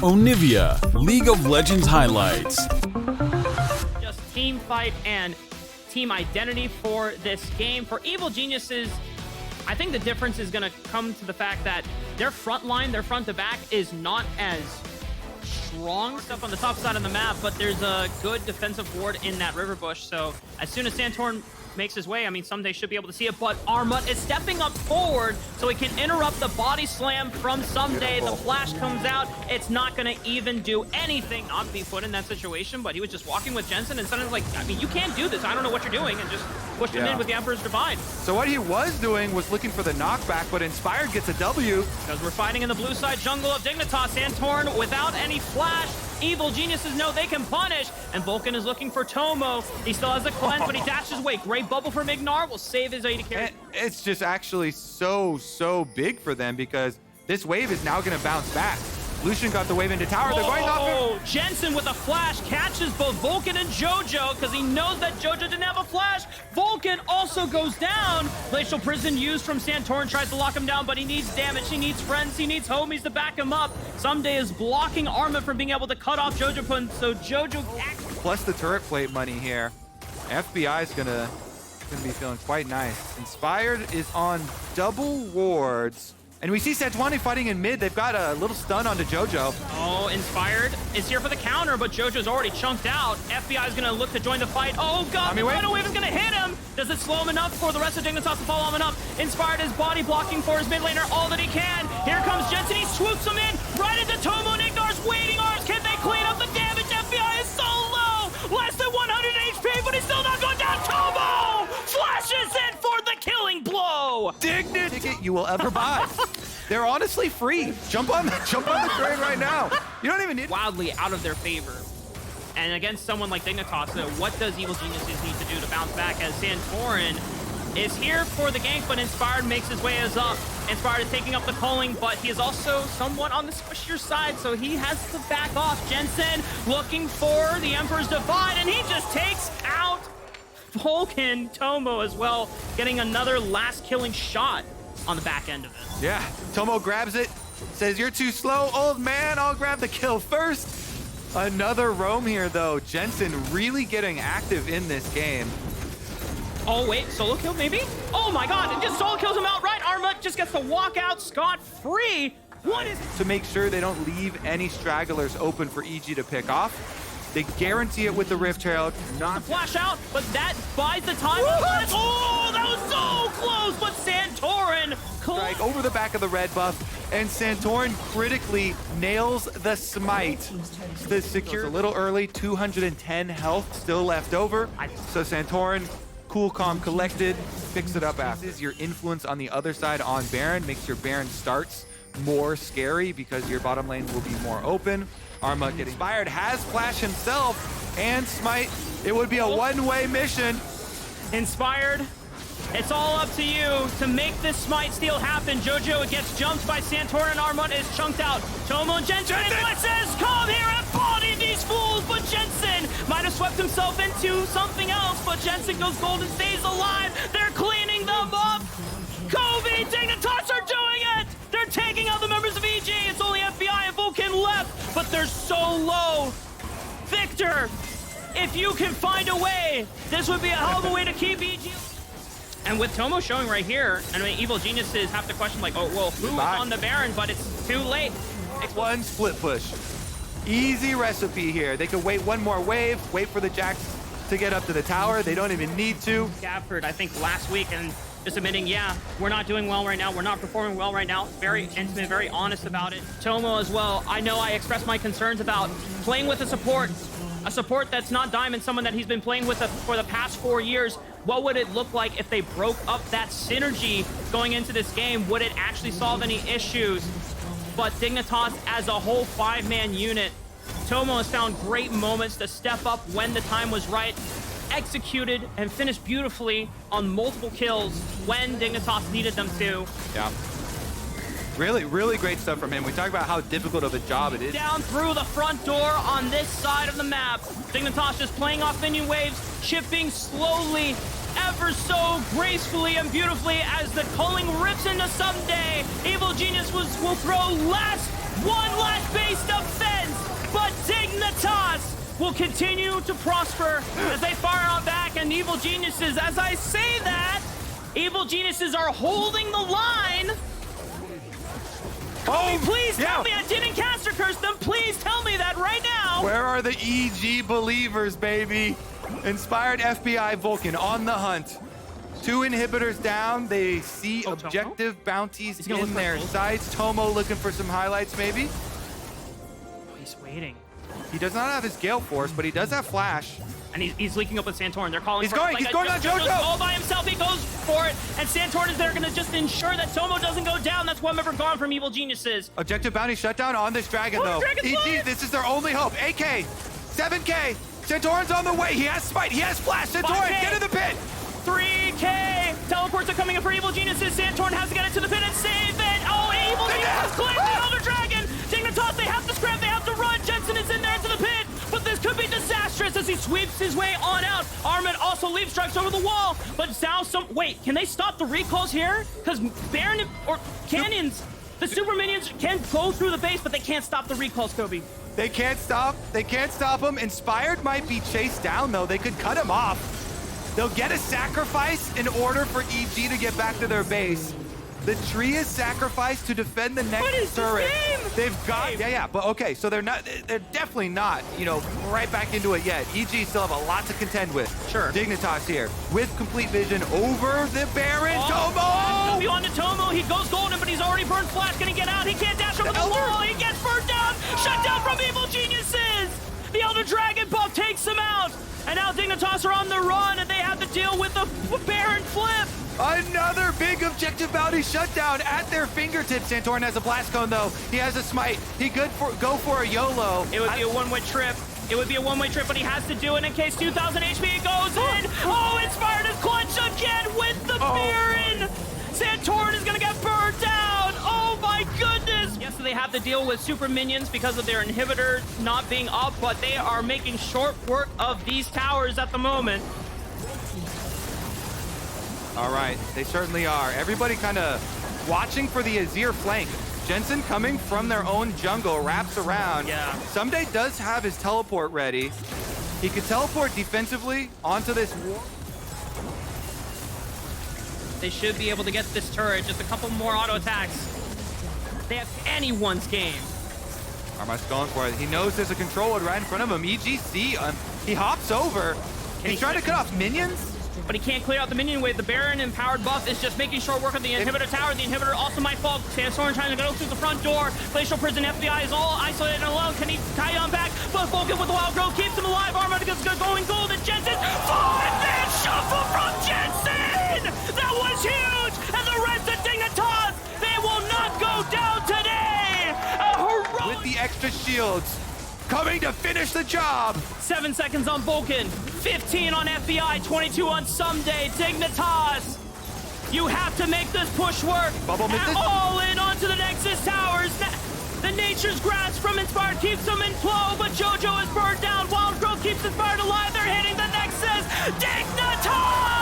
Onivia, League of Legends highlights. Just team fight and team identity for this game. For Evil Geniuses, I think the difference is going to come to the fact that their front line, their front to back, is not as strong stuff on the top side of the map, but there's a good defensive ward in that river bush. So as soon as Santorin makes his way, I mean, someday should be able to see it, but Armut is stepping up forward so he can interrupt the body slam from Someday. The flash comes out. It's not going to even do anything. Not be put in that situation, but he was just walking with Jensen and suddenly like, I mean, you can't do this. I don't know what you're doing, and just pushed him in with the Emperor's Divide. So what he was doing was looking for the knockback, but Inspired gets a W. Because we're fighting in the blue side jungle of Dignitas. Santorin without any flash. Evil Geniuses know they can punish, and Vulcan is looking for Tomo. He still has a cleanse, but he dashes away. Great bubble from Ignar will save his AD carry. And it's just actually so big for them because this wave is now going to bounce back. Lucian got the wave into tower. They're going off. Jensen with a flash catches both Vulcan and Jojo because he knows that Jojo didn't have a flash. Vulcan also goes down. Glacial Prison used from Santorin, tries to lock him down, but he needs damage. He needs friends. He needs homies to back him up. Someday is blocking Armut from being able to cut off Jojo Pun, so Jojo... Plus the turret plate money here. FBI is gonna be feeling quite nice. Inspired is on double wards. And we see Santorin fighting in mid. They've got a little stun onto Jojo. Oh, Inspired is here for the counter, but Jojo's already chunked out. FBI is going to look to join the fight. Oh, God, the Rhino Wave is going to hit him. Does it slow him enough for the rest of Dignitas to follow him up? Inspired is body blocking for his mid laner all that he can. Here comes Jensen. He swoops him in right into Tomo and Ignar's waiting arms. Can they clean up the damage? FBI is so low. Less than 100 HP, but he's still not going down. Tomo flashes in for the killing blow. Dignity ticket you will ever buy. They're honestly free. Jump on the train right now. You don't even need wildly out of their favor. And against someone like Dignitas, so what does Evil Geniuses need to do to bounce back as Santorin is here for the gank, but Inspired makes his way as up. Inspired is taking up the culling, but he is also somewhat on the squishier side, so he has to back off. Jensen looking for the Emperor's Divide, and he just takes out Vulcan. Tomo as well, getting another last killing shot on the back end of it. Yeah, Tomo grabs it, says, "You're too slow, old man. I'll grab the kill first." Another roam here, though. Jensen really getting active in this game. Oh, wait, solo kill maybe? Oh my God, it just solo kills him outright. Armut just gets to walk out scot-free. What is... To make sure they don't leave any stragglers open for EG to pick off. They guarantee it with the Rift Herald. Not the flash out, but that buys the time. Oh, that was so close, but Santorin strike over the back of the red buff, and Santorin critically nails the smite. The secure a little early, 210 health still left over. So Santorin, cool, calm, collected, picks it up after. This is your influence on the other side on Baron, makes your Baron starts more scary because your bottom lane will be more open. Armut getting Inspired, has flash himself and smite. It would be a one-way mission. Inspired, it's all up to you to make this smite steal happen. Jojo gets jumped by Santorin, and Armut is chunked out. Tomo and Jensen says, "Come here and body these fools," but Jensen might have swept himself into something else, but Jensen goes gold and stays alive. They're cleaning them up. Kobe, Dignitas are doing it. They're taking out the members of EG. It's only FBI and Vulcan left, but they're so low. Victor, if you can find a way, this would be a hell of a way to keep EG. And with Tomo showing right here, I mean, Evil Geniuses have to question like, oh, well, who's on the Baron, but it's too late. One split push. Easy recipe here. They could wait one more wave, wait for the Jacks to get up to the tower. They don't even need to. Gafford, I think, last week, and just admitting, yeah, we're not doing well right now. We're not performing well right now. Very intimate, very honest about it. Tomo as well. I know I expressed my concerns about playing with a support that's not Diamond, someone that he's been playing with for the past 4 years. What would it look like if they broke up that synergy going into this game? Would it actually solve any issues? But Dignitas as a whole 5-man unit, Tomo has found great moments to step up when the time was right, executed and finished beautifully on multiple kills when Dignitas needed them to. Yeah. Really great stuff from him. We talk about how difficult of a job it is. Down through the front door on this side of the map. Dignitas just playing off minion waves, chipping slowly, ever so gracefully and beautifully as the culling rips into Someday. Evil Genius will throw last One last base defense, but Dignitas will continue to prosper as they fire on back, and Evil Geniuses, as I say that, Evil Geniuses are holding the line. Oh, please tell me I didn't caster curse them. Please tell me that right now. Where are the EG believers, baby? Inspired FBI Vulcan on the hunt. 2 inhibitors down. They see objective bounties in their sights. Tomo looking for some highlights, maybe. He's waiting. He does not have his Gale Force, but he does have Flash. And he's leaking up with Santorin. They're calling He's for going, like he's going on JoJo! All by himself, he goes for it. And Santorin is there, going to just ensure that Tomo doesn't go down. That's one member gone from Evil Geniuses. Objective bounty shutdown on this dragon, though. EG, this is their only hope. AK, 7K. Santorin's on the way. He has Smite. He has Flash. Santorin, get in the pit. 3K. Teleports are coming in for Evil Geniuses. Santorin has to get it to the pit and save it. Oh, Evil Geniuses clipped the Elder Dragon. Dignitas, they have to scrap. They have to run. Jensen is in there to the pit. But this could be disastrous as he sweeps his way on out. Armin also leaf strikes over the wall. But now wait, can they stop the recalls here? Because Baron or Canyons, the super minions can go through the base, but they can't stop the recalls, Kobe. They can't stop. They can't stop him. Inspired might be chased down, though. They could cut him off. They'll get a sacrifice in order for EG to get back to their base. The tree is sacrificed to defend the next turret. They've got, but okay, so they're definitely not, right back into it yet. EG still have a lot to contend with. Sure. Dignitas here with complete vision over the Baron. Tomo! W on to Tomo. He goes golden, but he's already burned Flash. Can he get out? He can't dash over the wall. He gets burned down. Shut down from Evil Geniuses. The Elder Dragon buff takes him out. And now Dignitas are on the run, and they have to deal with the Baron flip. Another big objective bounty shutdown at their fingertips. Santorin has a blast cone, though. He has a smite. He could go for a YOLO. It would be a one-way trip. It would be a one-way trip, but he has to do it in case 2,000 HP goes in. Oh, Inspired is clutch again with the Baron. Santorin is going to get burned down. Oh, my goodness. Yes, so they have to deal with super minions because of their inhibitor not being up, but they are making short work of these towers at the moment. All right, they certainly are. Everybody kind of watching for the Azir flank. Jensen coming from their own jungle, wraps around. Yeah. Someday does have his teleport ready. He could teleport defensively onto this wall. They should be able to get this turret. Just a couple more auto attacks. They have anyone's game. Armas going for it. He knows there's a control wood right in front of him. EGC, he hops over. He's trying to cut off minions. But he can't clear out the minion wave. The Baron empowered buff is just making short work of the inhibitor tower. The inhibitor also might fall. Santorin trying to go through the front door. Glacial Prison FBI is all isolated and alone. Can he tie on back? But Vulcan with the Wild Growth keeps him alive. Armor gets going gold. And Jensen, 5-man shuffle from Jensen! That was huge! And the rest of Dignitas, they will not go down today! A heroic... With the extra shields, coming to finish the job. 7 seconds on Vulcan, 15 on FBI, 22 on Someday. Dignitas, you have to make this push work. Bubble misses. All in onto the Nexus towers. The Nature's Grasp from Inspired keeps them in flow, but JoJo is burned down. Wild Growth keeps Inspired alive. They're hitting the Nexus. Dignitas!